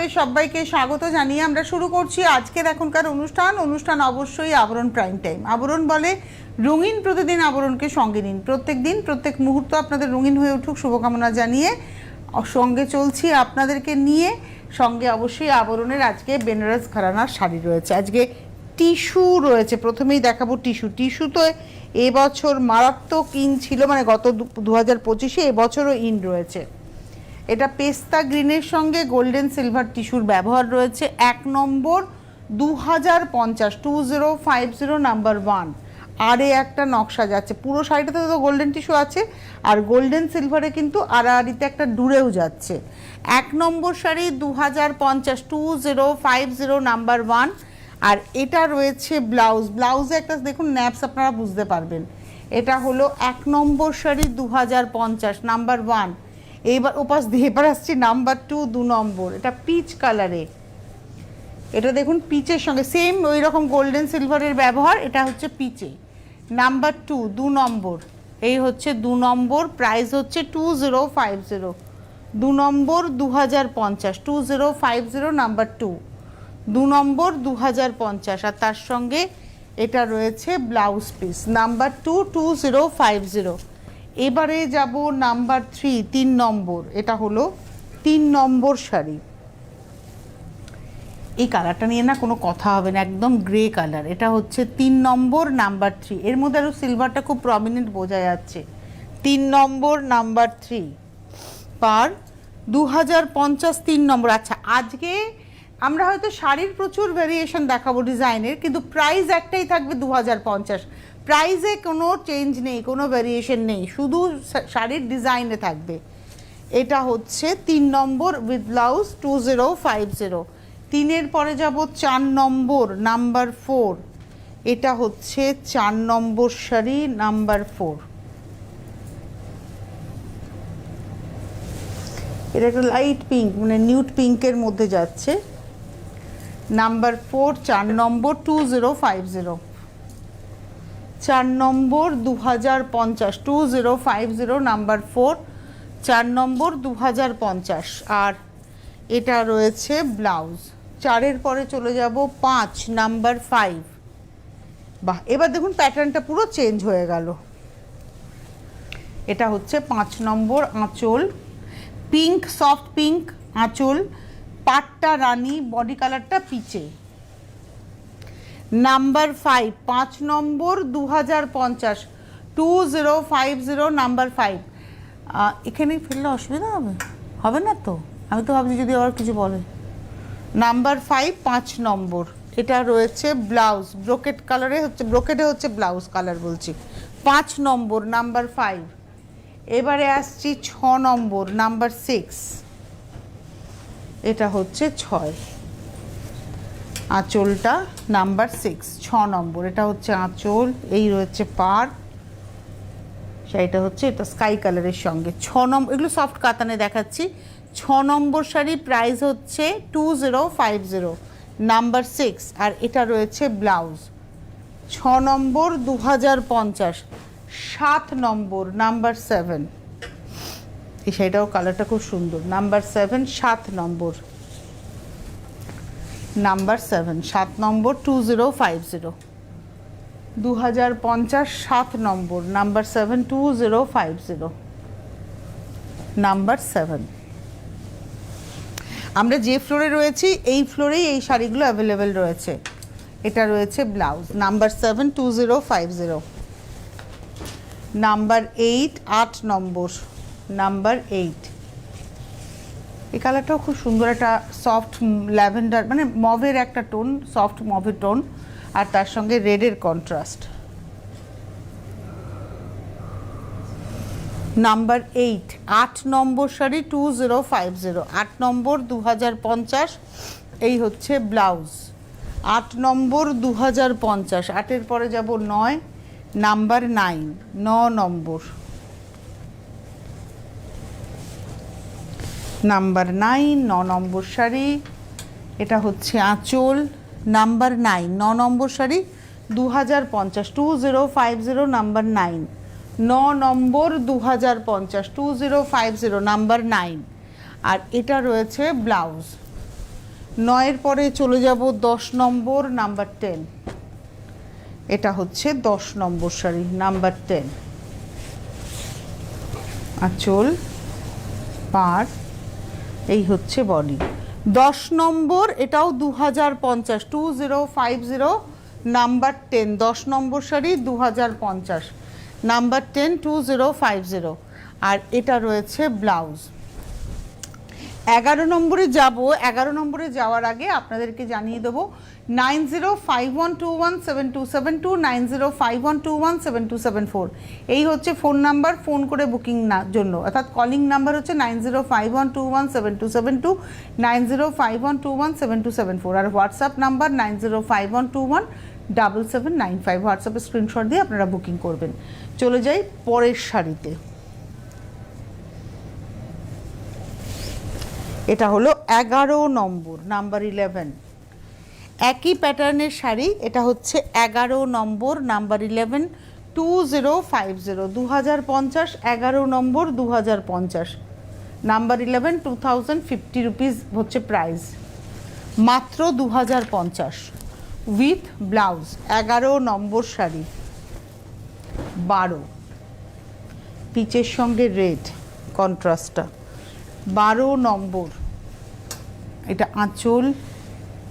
আপনাদের সবাইকে স্বাগত জানিয়ে আমরা শুরু করছি আজকের এখনকার অনুষ্ঠান অবশ্যই আবরণ প্রাইম টাইম। আবরণ বলে রঙিন প্রতিদিন আবরণকে সঙ্গে নিন, প্রত্যেক দিন প্রত্যেক মুহূর্ত আপনাদের রঙিন হয়ে উঠুক শুভকামনা জানিয়ে সঙ্গে চলছি আপনাদেরকে নিয়ে। সঙ্গে অবশ্যই আবরণের আজকে বেনারস ঘরানার শাড়ি রয়েছে, আজকে টিস্যু রয়েছে। প্রথমেই দেখাবো টিস্যু তো এবছর মারাত্মক ইন ছিল, মানে গত 2025-এ এবছরও ইন রয়েছে। এটা পেস্তা গ্রিনের সঙ্গে গোল্ডেন সিলভার টিস্যুর ব্যবহার রয়েছে। 1 নম্বর 2050 2050 নাম্বার 1। আর একটা নকশা যাচ্ছে, পুরো শাড়িটাতে তো গোল্ডেন টিস্যু আছে আর গোল্ডেন সিলভারে কিন্তু আড়াআড়িতে একটা ডুরেও যাচ্ছে। 1 নম্বর শাড়ি 2050 2050 নাম্বার 1। আর এটা রয়েছে ব্লাউজে একটা দেখুন ন্যাপস, আপনারা বুঝতে পারবেন। এটা হলো 1 নম্বর শাড়ি 2050 নাম্বার 1। এইবার ওপাশ দিয়ে এবার আসছি নাম্বার 2 2 নম্বর। এটা পিচ কালারে, এটা দেখুন পিচের সঙ্গে সেম ওই রকম গোল্ডেন সিলভারের ব্যবহার। এটা হচ্ছে পিচে নাম্বার 2 2 নম্বর। এই হচ্ছে 2 নম্বর, প্রাইস হচ্ছে 2050। 2 নম্বর 2050 2050 নাম্বার 2 2 নম্বর 2050। আর তার সঙ্গে এটা রয়েছে ব্লাউজ পিস নাম্বার 2 2050। এবারে যাব নাম্বার 3 3 নম্বর। এটা হলো 3 নম্বর শাড়ি। এই কালারটা নিয়ে না কোনো কথা হবে না, একদম গ্রে কালার। এটা হচ্ছে 3 নম্বর নাম্বার 3। এর মধ্যে আরও সিলভারটা খুব প্রমিনেন্ট বোঝা যাচ্ছে। 3 নম্বর নাম্বার 3 পার 2050 3 নম্বর। আচ্ছা, আজকে আমরা হয়তো শাড়ির প্রচুর ভেরিয়েশন দেখাবো ডিজাইনের, কিন্তু প্রাইস একটাই থাকবে 2050। প্রাইসে কোনো চেঞ্জ নেই, কোনো ভেরিয়েশন নেই, শুধু শাড়ির ডিজাইনে থাকবে। এটা হচ্ছে 3 নম্বর উইথ ব্লাউজ 2050। 3-এর পরে যাব 4 নম্বর নাম্বার 4। এটা হচ্ছে 4 নম্বর শাড়ি নাম্বার 4। এটা একটা লাইট পিঙ্ক, মানে নিউড পিঙ্কের মধ্যে যাচ্ছে। নাম্বার 4 4 নম্বর 2050। 4 নম্বর 2050 2050 নাম্বার 4 4 নম্বর 2050। আর এটা রয়েছে ব্লাউজ। 4-এর পরে চলে যাব 5 নাম্বার 5। বাহ, এবার দেখুন প্যাটার্নটা পুরো চেঞ্জ হয়ে গেল। এটা হচ্ছে 5 নম্বর আঁচল, পিঙ্ক সফট পিঙ্ক আঁচল, পাটটা রানী, বডি কালারটা পিচে। নাম্বার 5 5 নম্বর 2050 2050 নাম্বার 5। এখানে ফেললে অসুবিধা হবে না তো? আমি তো ভাবছি যদি আবার কিছু বলে। নাম্বার 5 5 নম্বর। এটা রয়েছে ব্লাউজ ব্রোকেট কালারে, হচ্ছে ব্রোকেটে হচ্ছে ব্লাউজ কালার বলছি। 5 নম্বর নাম্বার 5। এবারে আসছি 6 নম্বর নাম্বার 6। এটা হচ্ছে 6 আঁচলটা নাম্বার 6 6 নম্বর। এটা হচ্ছে আঁচল, এই রয়েছে পাড়, শাড়িটা হচ্ছে এটা স্কাই কালারের সঙ্গে 6 নম্বর। এগুলো সফট কাতানে দেখাচ্ছি। 6 নম্বর শাড়ি, প্রাইস হচ্ছে 2050 নাম্বার 6। আর এটা রয়েছে ব্লাউজ 6 নম্বর 2050। 7 নম্বর নাম্বার 7। এই শাড়িটাও কালারটা খুব সুন্দর। নাম্বার 7 7 নম্বর নাম্বার 7 7 নম্বর 2050 2050 7 নম্বর নাম্বার 7 2050 নাম্বার 7। আমরা যে ফ্লোরে রয়েছি এই ফ্লোরেই এই শাড়িগুলো অ্যাভেলেবেল রয়েছে। এটা রয়েছে ব্লাউজ নাম্বার 7 2050। নাম্বার 8 8 নম্বর নাম্বার 8। এই কালারটাও খুব সুন্দর, একটা সফট ল্যাভেন্ডার, মানে মভের একটা টোন, সফট মভের টোন, আর তার সঙ্গে রেডের কন্ট্রাস্ট। নাম্বার 8 8 নম্বর শাড়ি 2050 8 নম্বর 2050। এই হচ্ছে ব্লাউজ 8 নম্বর 2050। 8-এর পরে যাব 9 নাম্বার 9 9 নম্বর নাম্বার 9 9 নম্বর শাড়ি। এটা হচ্ছে আঁচল নাম্বার 9 9 নম্বর শাড়ি 2050 2050 নাম্বার 9 9 নম্বর 2050 2050 নাম্বার 9। আর এটা রয়েছে ব্লাউজ 9-এর পরে চলে যাব 10 নম্বর, নাম্বার 10। এটা হচ্ছে 10 নম্বর শাড়ি, নাম্বার 10। আঁচল, পাড়, এই হচ্ছে বডি। 10 নম্বর, এটাও 2050, 2050, নাম্বার 10। 10 নম্বর শাড়ি 2050, নাম্বার 10, 2050। আর এটা রয়েছে ব্লাউজ। 11 নম্বরে যাব। 11 নম্বরে যাওয়ার আগে আপনাদেরকে জানিয়ে দেবো 9051217272, 9051217274, এই হচ্ছে ফোন নাম্বার। ফোন করে বুকিং না জন্য, অর্থাৎ কলিং নাম্বার হচ্ছে 9051217272, 9051217274, আর হোয়াটসঅ্যাপ নাম্বার 9051217795। হোয়াটসঅ্যাপে স্ক্রিনশট দিয়ে আপনারা বুকিং করবেন। চলে যাই পরের শাড়িতে। এটা হলো 11 নম্বর, নাম্বার 11। একই প্যাটার্নের শাড়ি, এটা হচ্ছে 11 নম্বর, নাম্বার 11, 2050, 2050, 11 নম্বর 2050, নাম্বার 11, 2050 রুপিস হচ্ছে প্রাইস, মাত্র 2050, উইথ ব্লাউজ। 11 নম্বর শাড়ি, 12, পিচের সঙ্গে রেড কন্ট্রাস্টটা, 12 নম্বর। এটা আঁচল,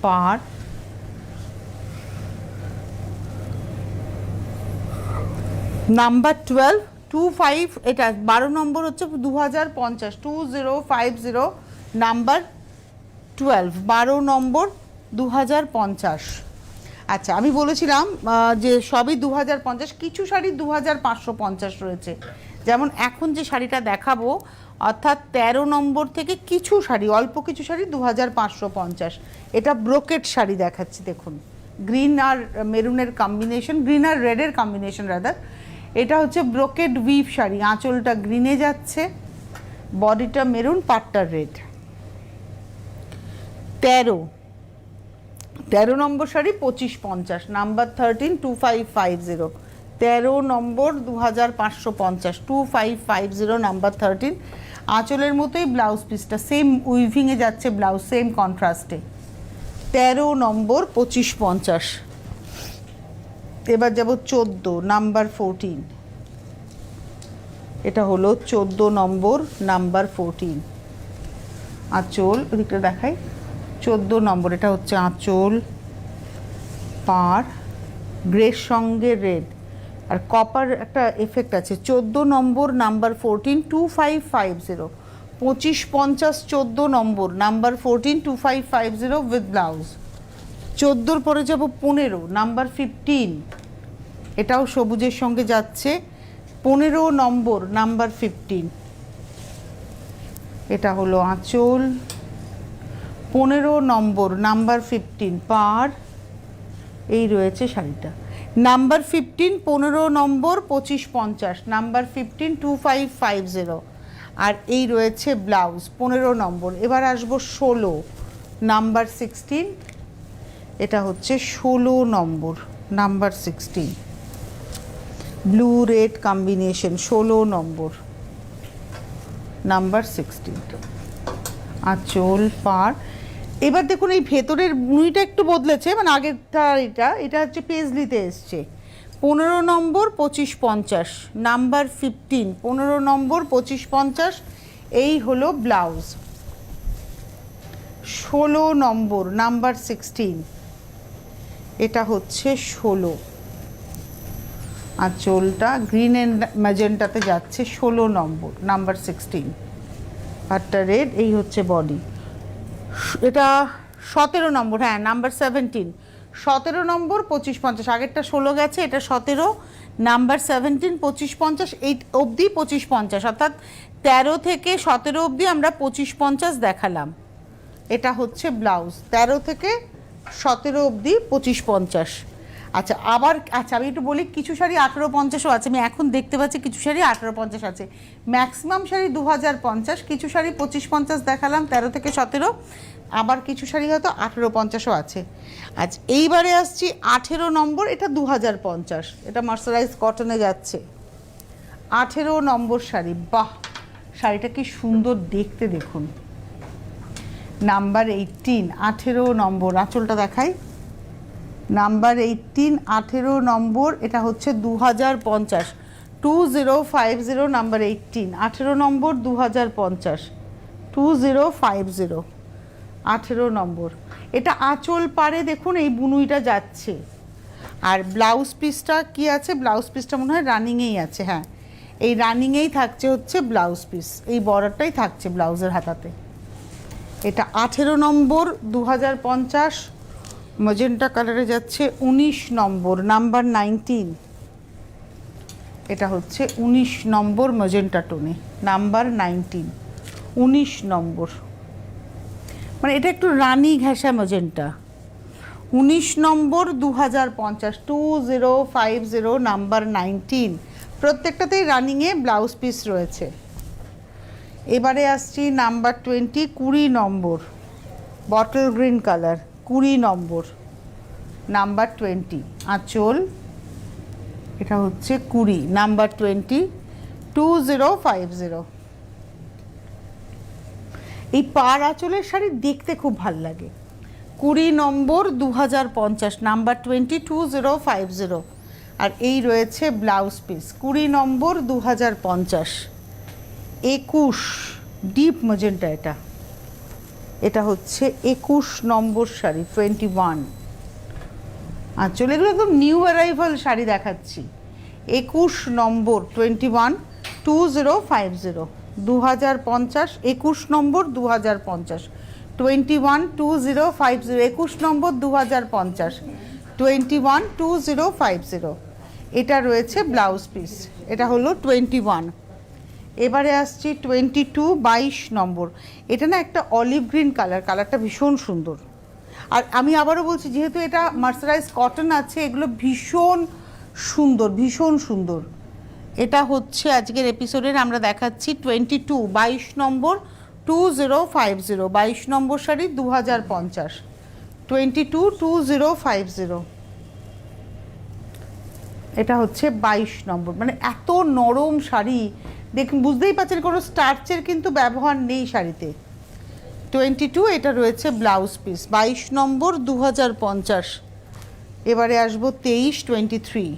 পাড়, নাম্বার 12, 25। এটা 12 নম্বর হচ্ছে 2050, 2050, নাম্বার 12, 12 নম্বর 2050। আচ্ছা, আমি বলেছিলাম যে সবই 2050, কিছু শাড়ি 2550 রয়েছে। যেমন এখন যে শাড়িটা দেখাবো, অর্থাৎ 13 নম্বর থেকে কিছু শাড়ি, অল্প কিছু শাড়ি 2550। এটা ব্রোকেট শাড়ি দেখাচ্ছি, দেখুন, গ্রিন আর মেরুনের কম্বিনেশন, গ্রিন আর রেডের কম্বিনেশন রাদার। এটা হচ্ছে ব্রোকেট উইভ শাড়ি, আঁচলটা গ্রিনে যাচ্ছে, বডিটা মেরুন, পাটটা রেড। 13 নম্বর শাড়ি 2550, নাম্বার 13, 2550, 13 নম্বর 2550, 2550, নাম্বার 13। আঁচলের মতোই ব্লাউজ পিসটা সেম উইভিংয়ে যাচ্ছে, ব্লাউজ সেম কন্ট্রাস্টে। 13 নম্বর 2550। এবার যাব 14, নাম্বার 14। এটা হলো 14 নম্বর, নাম্বার 14। আঁচল, ওদিকটা দেখাই, 14 নম্বর। এটা হচ্ছে আঁচল, পাড়, গ্রের সঙ্গে রেড আর কপার একটা এফেক্ট আছে। 14 নম্বর, নাম্বার 14, 2550, 2550, 14 নম্বর, নাম্বার 14, 2550, উইথ ব্লাউজ। 14-র পরে যাব 15, নাম্বার 15। এটাও সবুজের সঙ্গে যাচ্ছে, 15 নম্বর, নাম্বার 15। এটা হলো আঁচল, 15 নম্বর, নাম্বার 15, পাড়, এই রয়েছে শাড়িটা। নাম্বার 15, 15 নম্বর 2550, নাম্বার 15, 2550, আর এই রয়েছে ব্লাউজ 15 নম্বর। এবার আসবো 16, নাম্বার 16। এটা হচ্ছে 16 নম্বর, নাম্বার 16, ব্লু রেড কম্বিনেশন, 16 নম্বর, নাম্বার 16। আঁচল, পাড়। এবার দেখুন এই ভেতরের মুড়িটা একটু বদলেছে, মানে আগেরটা এটা হচ্ছে পেজলিতে এসছে। 15 নম্বর 2550, নাম্বার 15, 15 নম্বর 2550, এই হলো ব্লাউজ। 16 নম্বর, নাম্বার 16। এটা হচ্ছে 16। আঁচলটা গ্রিন অ্যান্ড ম্যাজেন্টাতে যাচ্ছে, 16 নম্বর, নাম্বার 16, পাটটা রেড, এই হচ্ছে বডি। এটা 17 নম্বর, হ্যাঁ, নাম্বার 17, 17 নম্বর 2550। আগেরটা 16 গেছে, এটা 17, নাম্বার 17, 2550, এই অবধি 2550, অর্থাৎ 13 থেকে 17 অবধি আমরা 2550 দেখালাম। এটা হচ্ছে ব্লাউজ, 13 থেকে 17 অবধি 2550। আচ্ছা, আবার আচ্ছা আমি একটু বলি, কিছু শাড়ি 1850ও আছে, আমি এখন দেখতে পাচ্ছি কিছু শাড়ি 1850 আছে। ম্যাক্সিমাম শাড়ি 2050, কিছু শাড়ি 2550 দেখালাম 13 থেকে 17, আবার কিছু শাড়ি হয়তো 1850ও আছে। আচ্ছা, এইবারে আসছি 18 নম্বর, এটা 2050, এটা মার্সারাইজ কটনে যাচ্ছে। 18 নম্বর শাড়ি, বাহ, শাড়িটা কি সুন্দর দেখতে, দেখুন নাম্বার 18, 18 নম্বর। আঁচলটা দেখাই, নাম্বার 18, 18 নম্বর। এটা হচ্ছে 2050, 2050, নাম্বার 18, 18 নম্বর, 2050, 2050, 18 নম্বর। এটা আঁচল পারে দেখুন এই বুনুইটা যাচ্ছে। আর ব্লাউজ পিসটা কি আছে? ব্লাউজ পিসটা মনে হয় রানিংয়েই আছে। হ্যাঁ, এই রানিংয়েই থাকছে হচ্ছে ব্লাউজ পিস, এই বর্ডারটাই থাকছে ব্লাউজের হাতাতে। এটা 18 নম্বর, 2050, ম্যাজেন্টা কালারে যাচ্ছে। 19 নম্বর, নাম্বার 19। এটা হচ্ছে 19 নম্বর ম্যাজেন্টা টোনে, নাম্বার 19, 19 নম্বর। মানে এটা একটু রানি ঘেঁষা ম্যাজেন্টা। 19 নম্বর, 2050, 2050, নাম্বার 19। প্রত্যেকটাতেই রানিংয়ে ব্লাউজ পিস রয়েছে। এবারে আসছি নাম্বার 20, 20 নম্বর, বটল গ্রিন কালার, 20 নম্বর, নাম্বার 20। আঁচল এটা হচ্ছে 20, নাম্বার 20, 2050। এই পাড় আঁচলের শাড়ি দেখতে খুব ভাল লাগে। 20 নম্বর, 2050, নাম্বার 20, 2050। আর এই রয়েছে ব্লাউজ পিস। 20 নম্বর, 2050, 21 ডিপ ম্যাজেন্টা। এটা হচ্ছে 21 নম্বর শাড়ি, 21। আঁচল এগুলো একদম নিউ অ্যারাইভাল শাড়ি দেখাচ্ছি। 21 নম্বর, 21, 2050, 2050, 21 নম্বর, 2050, 21, 2050, 21 নম্বর, 2050, 21, 2050। এটা রয়েছে ব্লাউজ পিস। এটা হলো 21। এবারে আসছি 22, 22 নম্বর। এটা না একটা অলিভ গ্রিন কালার, কালারটা ভীষণ সুন্দর। আর আমি আবারও বলছি, যেহেতু এটা মার্সারাইজ কটন আছে, এগুলো ভীষণ সুন্দর, ভীষণ সুন্দর। এটা হচ্ছে আজকের এপিসোডের আমরা দেখাচ্ছি 22, 22 নম্বর, 2050, 22 নম্বর শাড়ি, 2050, 22, 2050। এটা হচ্ছে 22 নম্বর। মানে এত নরম শাড়ি দেখুন, বুঝতেই পারছেন কোনো স্টার্চের কিন্তু ব্যবহার নেই শাড়িতে। 22, এটা রয়েছে ব্লাউজ পিস। 22 নম্বর, 2050। এবারে আসবো 23, 23।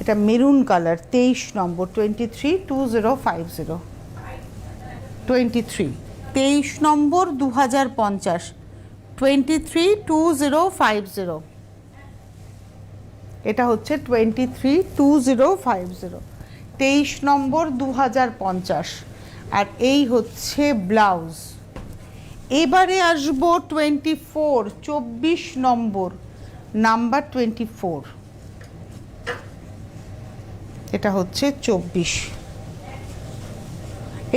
এটা মেরুন কালার, 23 নম্বর, 23, 2050, 23, 23 নম্বর, 2050, 23, 2050। এটা হচ্ছে 23, 2050, 23 নম্বর, 2050। আর এই হচ্ছে ব্লাউজ। এবারে আসবো 24, 24 নম্বর, নাম্বার 24। এটা হচ্ছে 24।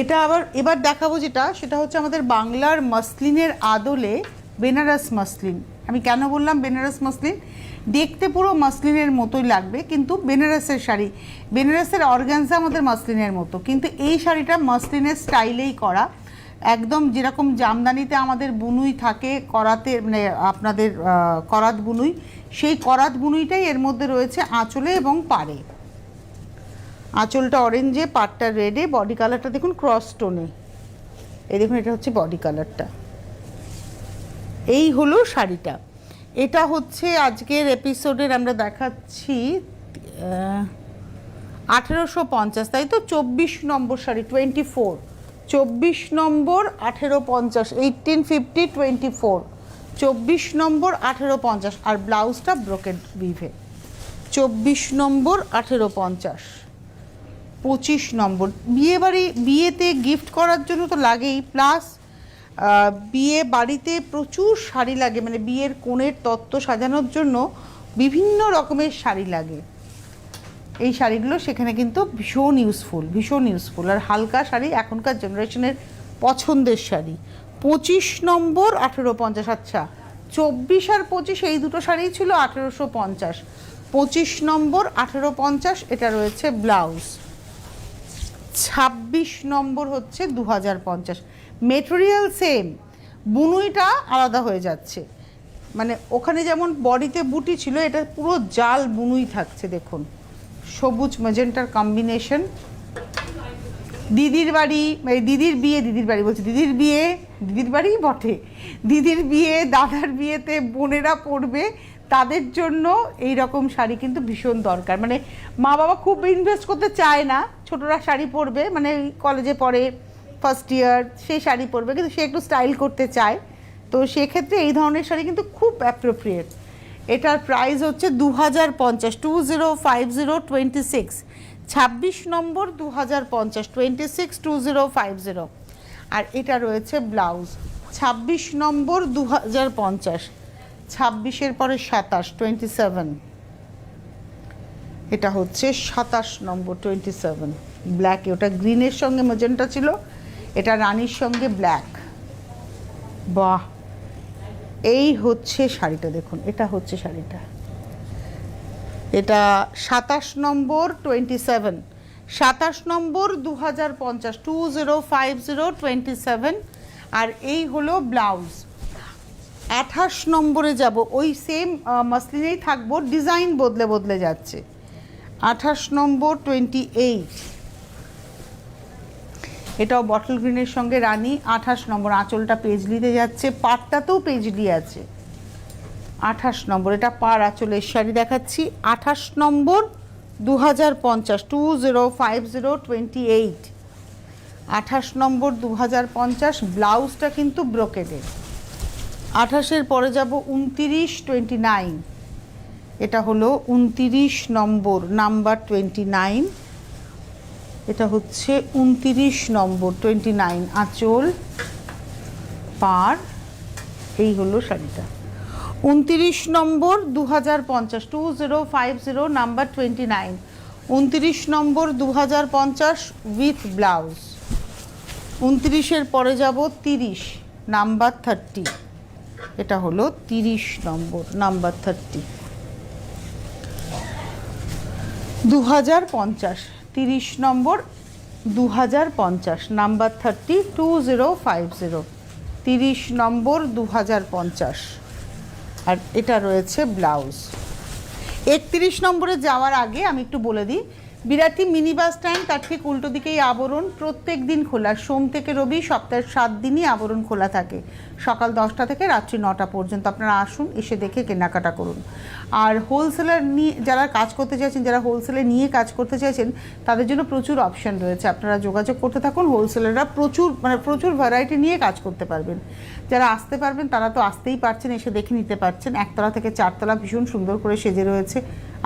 এটা আবার এবার দেখাবো যেটা, সেটা হচ্ছে আমাদের বাংলার মসলিনের আদলে বেনারস মসলিন। আমি কেন বললাম বেনারস মসলিন? দেখতে পুরো মসলিনের মতোই লাগবে, কিন্তু বেনারসের শাড়ি, বেনারসের অর্গানজা আমাদের মসলিনের মতো, কিন্তু এই শাড়িটা মসলিনের স্টাইলেই করা। একদম যেরকম জামদানিতে আমাদের বুনুই থাকে করাতে, মানে আপনাদের করাত বুনুই, সেই করাত বুনুইটাই এর মধ্যে রয়েছে আঁচলে এবং পাড়ে। আঁচলটা অরেঞ্জে, পাড়টা রেডে, বডি কালারটা দেখুন ক্রস টোনে। এই দেখুন, এটা হচ্ছে বডি কালারটা। এই হলো শাড়িটা। এটা হচ্ছে আজকের এপিসোডের আমরা দেখাচ্ছি 1850, তাই তো? 24 নম্বর শাড়ি, 24, 24 নম্বর, 1850, 1850, 24, 24 নম্বর, 1850। আর ব্লাউজটা ব্রোকেড উইভে। 24 নম্বর, 1850, 25 নম্বর। বিয়েতে গিফট করার জন্য তো লাগেই, প্লাস বিয়ে বাড়িতে প্রচুর শাড়ি লাগে, মানে বিয়ের কোণের তত্ত্ব সাজানোর জন্য বিভিন্ন রকমের শাড়ি লাগে। এই শাড়িগুলো সেখানে কিন্তু ভীষণ ইউজফুল, ভীষণ ইউজফুল। আর হালকা শাড়ি এখনকার জেনারেশনের পছন্দের শাড়ি। 25 নম্বর, 1850। আচ্ছা, 24 আর 25 এই দুটো শাড়িই ছিল 1850। 25 নম্বর, 1850, এটা রয়েছে ব্লাউজ। 26 নম্বর হচ্ছে 2050। মেটেরিয়াল সেম, বুনুইটা আলাদা হয়ে যাচ্ছে। মানে ওখানে যেমন বডিতে বুটি ছিল, এটা পুরো জাল বুনুই থাকছে। দেখুন, সবুজ ম্যাজেন্টার কম্বিনেশন। দিদির বাড়ি, দিদির বাড়ি বলছি, দিদির বাড়িই বটে, দিদির বিয়ে, দাদার বিয়েতে বোনেরা পরবে, তাদের জন্য এই রকম শাড়ি কিন্তু ভীষণ দরকার। মানে মা বাবা খুব ইনভেস্ট করতে চায় না, ছোটরা শাড়ি পরবে, মানে কলেজে পড়ে, ফার্স্ট ইয়ার, সেই শাড়ি পরবে, কিন্তু সে একটু স্টাইল করতে চায়, তো সেক্ষেত্রে এই ধরনের শাড়ি কিন্তু খুব অ্যাপ্রোপ্রিয়েট। এটার প্রাইস হচ্ছে 2050, 2050, 26 নম্বর 2050, 26 2050। আর এটা রয়েছে ব্লাউজ, 26 নম্বর 2050, 26-এর পরে 27, 27, এটা হচ্ছে 27 নম্বর 27, ব্ল্যাকে, ওটা গ্রিনের সঙ্গে ম্যাজেন্টা ছিল, এটা রানীর সঙ্গে ব্ল্যাক। বাহ, এই হচ্ছে শাড়িটা, দেখুন এটা হচ্ছে শাড়িটা, এটা 27 নম্বর 27, 27 নম্বর 2050, 2050, 27। আর এই হলো ব্লাউজ। 28 নম্বরে যাব, ওই সেম মাসলিনেই থাকবো, ডিজাইন বদলে বদলে যাচ্ছে। 28 নম্বর 28, এটাও বটল গ্রিনের সঙ্গে রানী। 28 নম্বর, আঁচলটা পেজলিতে যাচ্ছে, পাটটাতেও পেজলি আছে। 28 নম্বর, এটা পার আঁচলের শাড়ি দেখাচ্ছি। 28 নম্বর 2050, 2050, 28, 28 নম্বর 2050। ব্লাউজটা কিন্তু ব্রোকেডের। 28-এর পরে যাব 29, 29, এটা হলো 29 নম্বর, নাম্বার 29, এটা হচ্ছে 29 নম্বর 29, আঁচল পার, এই হলো শাড়িটা। 29 নম্বর 2050, 2050, নাম্বার 29, 29 নম্বর 2050 উইথ ব্লাউজ। 29-এর পরে যাব 30, নাম্বার 30, এটা হলো 30 নম্বর, নাম্বার 30, 2050, 30 নম্বর 2050, নাম্বার 30, 2050, 30 নম্বর 2050। আর এটা রয়েছে ব্লাউজ। 31 নম্বরে যাওয়ার আগে আমি একটু বলে দিই, বিরাটি মিনি বাস স্ট্যান্ড, তার ঠিক উল্টো দিকেই আবরণ, প্রত্যেক দিন খোলা, সোম থেকে রবি, সপ্তাহের 7 দিনই আবরণ খোলা থাকে, সকাল 10টা থেকে রাত্রি 9টা পর্যন্ত। আপনারা আসুন, এসে দেখে কেনাকাটা করুন। আর হোলসেলার নিয়ে যারা কাজ করতে চাইছেন, যারা হোলসেলে নিয়ে কাজ করতে চাইছেন, তাদের জন্য প্রচুর অপশান রয়েছে, আপনারা যোগাযোগ করতে থাকুন। হোলসেলাররা প্রচুর ভ্যারাইটি নিয়ে কাজ করতে পারবেন। যারা আসতে পারবেন তারা তো আসতেই পারছেন, এসে দেখে নিতে পারছেন। 1তলা থেকে 4তলা ভীষণ সুন্দর করে সেজে রয়েছে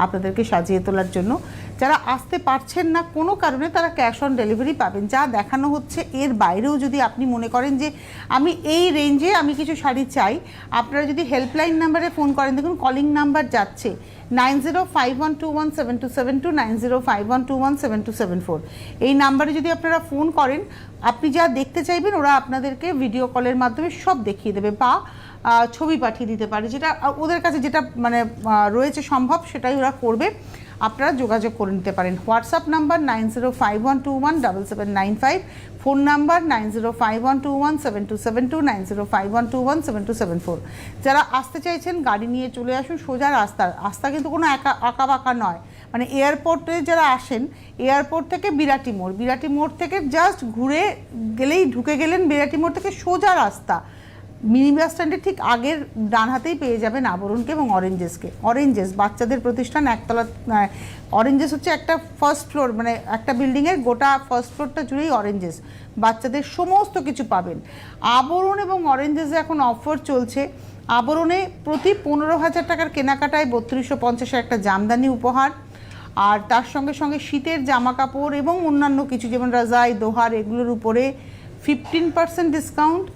আপনাদেরকে সাজিয়ে তোলার জন্য। যারা আসতে পারছেন না কোনো কারণে, তারা ক্যাশ অন ডেলিভারি পাবেন। যা দেখানো হচ্ছে এর বাইরেও যদি আপনি মনে করেন যে আমি এই রেঞ্জে আমি কিছু শাড়ি চাই, আপনারা যদি হেল্পলাইন নাম্বারে ফোন করেন, দেখুন কলিং নাম্বার যাচ্ছে 9051217272, 9051217274। এই নাম্বারে যদি আপনারা ফোন করেন, আপনি যা দেখতে চাইবেন ওরা আপনাদেরকে ভিডিও কলের মাধ্যমে সব দেখিয়ে দেবে, বা ছবি পাঠিয়ে দিতে পারে, যেটা ওদের কাছে যেটা মানে রয়েছে সম্ভব সেটাই ওরা করবে। আপনারা যোগাযোগ করে নিতে পারেন। WhatsApp number 9051217795, phone number 9051217272, 9051217274। যারা আসতে চাইছেন গাড়ি নিয়ে চলে আসুন, সোজা রাস্তা কিন্তু কোনো আঁকা বাঁকা নয়। মানে এয়ারপোর্টে যারা আসেন, এয়ারপোর্ট থেকে বিরাটি মোড় থেকে জাস্ট ঘুরে গেলেই, ঢুকে গেলেন বিরাটি মোড় থেকে সোজা রাস্তা, মিনি বাস স্ট্যান্ডের ঠিক আগের ডান হাতেই পেয়ে যাবেন আবরণকে এবং অরেঞ্জেসকে। অরেঞ্জেস বাচ্চাদের প্রতিষ্ঠান, 1তলা। অরেঞ্জেস হচ্ছে একটা ফার্স্ট ফ্লোর, মানে একটা বিল্ডিংয়ের গোটা ফার্স্ট ফ্লোরটা জুড়েই অরেঞ্জেস, বাচ্চাদের সমস্ত কিছু পাবেন। আবরণ এবং অরেঞ্জেসে এখন অফার চলছে। আবরণে প্রতি 15,000 টাকার কেনাকাটায় 3250 একটা জামদানি উপহার, আর তার সঙ্গে সঙ্গে শীতের জামা কাপড় এবং অন্যান্য কিছু যেমন রাজাই, দোহার, এগুলোর উপরে 15% ডিসকাউন্ট।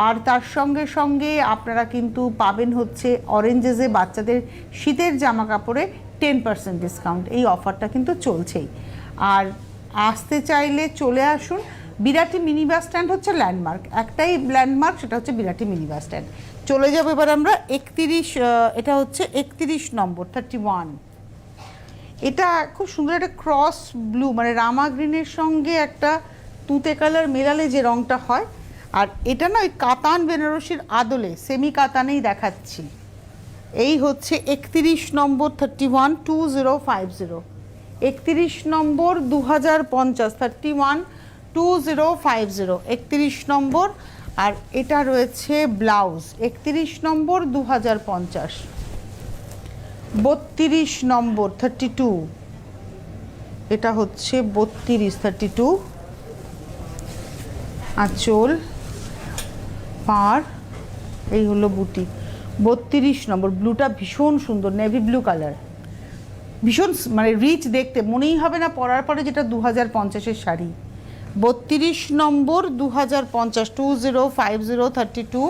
আর তার সঙ্গে সঙ্গে আপনারা কিন্তু পাবেন হচ্ছে অরেঞ্জেসে বাচ্চাদের শীতের জামা কাপড়ে 10% ডিসকাউন্ট। এই অফারটা কিন্তু চলছেই। আর আসতে চাইলে চলে আসুন। বিরাটি মিনি বাস স্ট্যান্ড হচ্ছে ল্যান্ডমার্ক, একটাই ল্যান্ডমার্ক, সেটা হচ্ছে বিরাটি মিনি বাস স্ট্যান্ড। চলে যাবো এবার আমরা 31, এটা হচ্ছে 31 নম্বর 31। এটা খুব সুন্দর একটা ক্রস ব্লু, মানে রামা গ্রিনের সঙ্গে একটা তুঁতে কালার মেলালে যে রঙটা হয়। আর এটা না ওই কাতান বেনারসির আদলে, সেমি কাতানেই দেখাচ্ছি। এই হচ্ছে 31 নম্বর 31, 2050, 31 নম্বর 2050, 31, 2050, 31 নম্বর। আর এটা রয়েছে ব্লাউজ 31 নম্বর 2050, 32 নম্বর 32, এটা হচ্ছে 32 32, আঁচল পাড় এই হলো বুটি। 32 নম্বর, ব্লুটা ভীষণ সুন্দর, নেভি ব্লু কালার, ভীষণ মানে রিচ দেখতে, মনেই হবে না পরার পরে যেটা 2050-এর শাড়ি। 32 নম্বর 2050, 2050 32।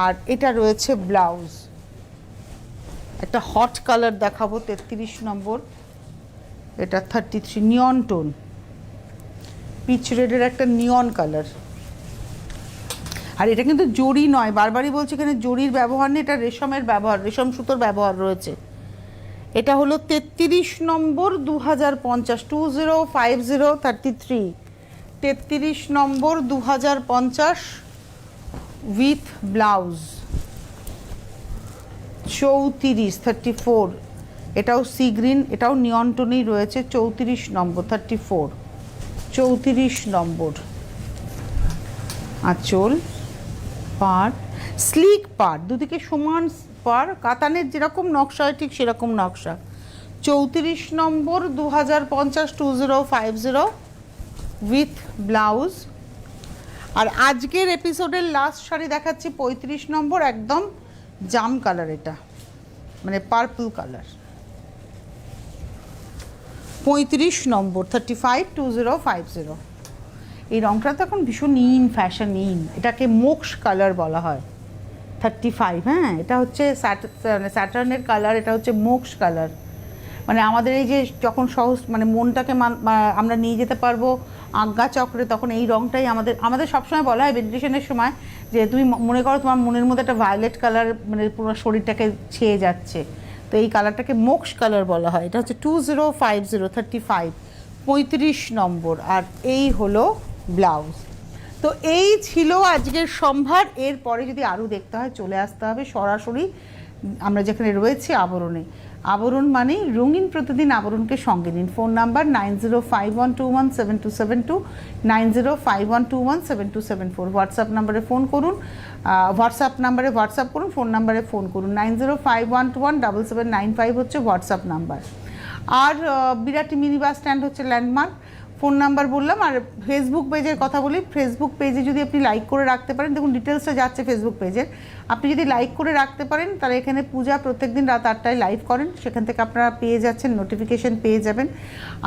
আর এটা রয়েছে ব্লাউজ, একটা হট কালার দেখাবো 33 নম্বর, এটা 33, নিয়ন টোন, পিচ রেডের একটা নিয়ন কালার। আর এটা কিন্তু জরি নয়, বারবারই বলছি এখানে জরির ব্যবহার নেই, এটা রেশমের ব্যবহার, রেশম সুতোর ব্যবহার রয়েছে। এটা হলো 33 নম্বর 2050, 2050 33, 33 নম্বর 2050 উইথ ব্লাউজ। 34 34, এটাও সি গ্রিন, এটাও নিয়ন টোনেই রয়েছে। 34 নম্বর 34, 34 নম্বর, আঁচল পাড়, স্লিক পাড়, দুদিকে সমান পাড়, কাতানের যেরকম নকশা হয় ঠিক সেরকম নকশা। 34 নম্বর 2050, 2050 উইথ ব্লাউজ। আর আজকের এপিসোডের লাস্ট শাড়ি দেখাচ্ছি 35 নম্বর, একদম জাম কালার, এটা মানে পার্পল কালার। 35 নম্বর 35, 2050, এই রঙটা তো এখন ভীষণ ইন, ফ্যাশন ইন, এটাকে মোক্স কালার বলা হয়। 35, হ্যাঁ, এটা হচ্ছে স্যাটার্নের কালার, এটা হচ্ছে মোক্স কালার। মানে আমাদের এই যে যখন সহজ মানে মনটাকে আমরা নিয়ে যেতে পারবো আজ্ঞা চক্রে, তখন এই রঙটাই আমাদের সবসময় বলা হয় মেডিটেশনের সময়, যে তুমি মনে করো তোমার মনের মধ্যে একটা ভায়োলেট কালার মানে পুরো শরীরটাকে ছেয়ে যাচ্ছে, তো এই কালারটাকে মোক্স কালার বলা হয়। এটা হচ্ছে 2050 35, 35 নম্বর। আর এই হলো ব্লাউজ। তো এই ছিল আজকের সম্ভার। এরপরে যদি আরও দেখতে হয় চলে আসতে হবে সরাসরি আমরা যেখানে রয়েছি আবরণে। আবরণ মানেই রঙিন প্রতিদিন, আবরণকে সঙ্গে নিন। Phone number 9051217272, 9051217274। হোয়াটসঅ্যাপ নাম্বারে ফোন করুন, হোয়াটসঅ্যাপ করুন, ফোন নাম্বারে ফোন করুন। 9051217795 হচ্ছে হোয়াটসঅ্যাপ নাম্বার। আর বিরাটি মিনি বাস স্ট্যান্ড হচ্ছে ল্যান্ডমার্ক। ফোন নাম্বার বললাম। আর ফেসবুক পেজের কথা বলি, ফেসবুক পেজে যদি আপনি লাইক করে রাখতে পারেন, দেখুন ডিটেলসটা যাচ্ছে ফেসবুক পেজের, আপনি যদি লাইক করে রাখতে পারেন তাহলে এখানে পূজা প্রত্যেকদিন রাত 8টায় লাইভ করেন, সেখান থেকে আপনারা পেয়ে যাচ্ছেন, নোটিফিকেশন পেয়ে যাবেন।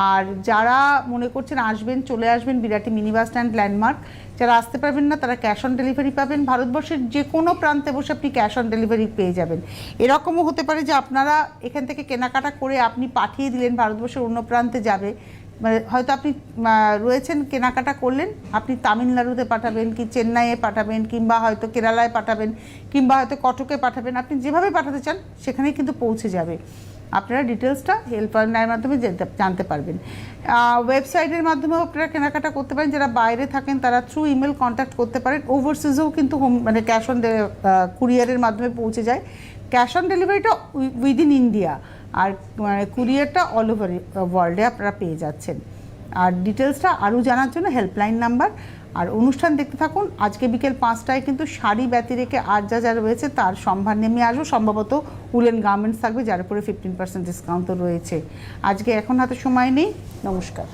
আর যারা মনে করছেন আসবেন, চলে আসবেন Birati mini bus stand landmark. যারা আসতে পারবেন না তারা ক্যাশ অন ডেলিভারি পাবেন, ভারতবর্ষের যে কোনো প্রান্তে বসে আপনি ক্যাশ অন ডেলিভারি পেয়ে যাবেন। এরকমও হতে পারে যে আপনারা এখান থেকে কেনাকাটা করে আপনি পাঠিয়ে দিলেন, ভারতবর্ষের অন্য প্রান্তে যাবে, মানে হয়তো আপনি রয়েছেন কেনাকাটা করলেন, আপনি তামিলনাড়ুতে পাঠাবেন কি চেন্নাইয়ে পাঠাবেন, কিংবা হয়তো কেরালায় পাঠাবেন, কিংবা হয়তো কটকে পাঠাবেন, আপনি যেভাবে পাঠাতে চান সেখানেই কিন্তু পৌঁছে যাবে। আপনারা ডিটেলসটা হেল্পলাইনের মাধ্যমে জানতে পারবেন। ওয়েবসাইটের মাধ্যমেও আপনারা কেনাকাটা করতে পারেন, যারা বাইরে থাকেন তারা থ্রু ইমেল কন্ট্যাক্ট করতে পারেন। ওভারসিজেও কিন্তু মানে ক্যাশ অন কুরিয়ারের মাধ্যমে পৌঁছে যায়। ক্যাশ অন ডেলিভারিটা উইদিন ইন্ডিয়া, আর মানে কুরিয়ারটা অল ওভার ওয়ার্ল্ডে আপনারা পেয়ে যাচ্ছেন। আর ডিটেলসটা আরও জানার জন্য হেল্পলাইন নাম্বার। আর অনুষ্ঠান দেখতে থাকুন। আজকে বিকেল 5টায় কিন্তু শাড়ি ব্যতি রেখে আর যা রয়েছে তার সম্ভার নেমে আসবো, সম্ভবত উলেন গার্মেন্টস থাকবে, যার উপরে 15% ডিসকাউন্ট তো রয়েছে। আজকে এখন হাতে সময় নেই। নমস্কার।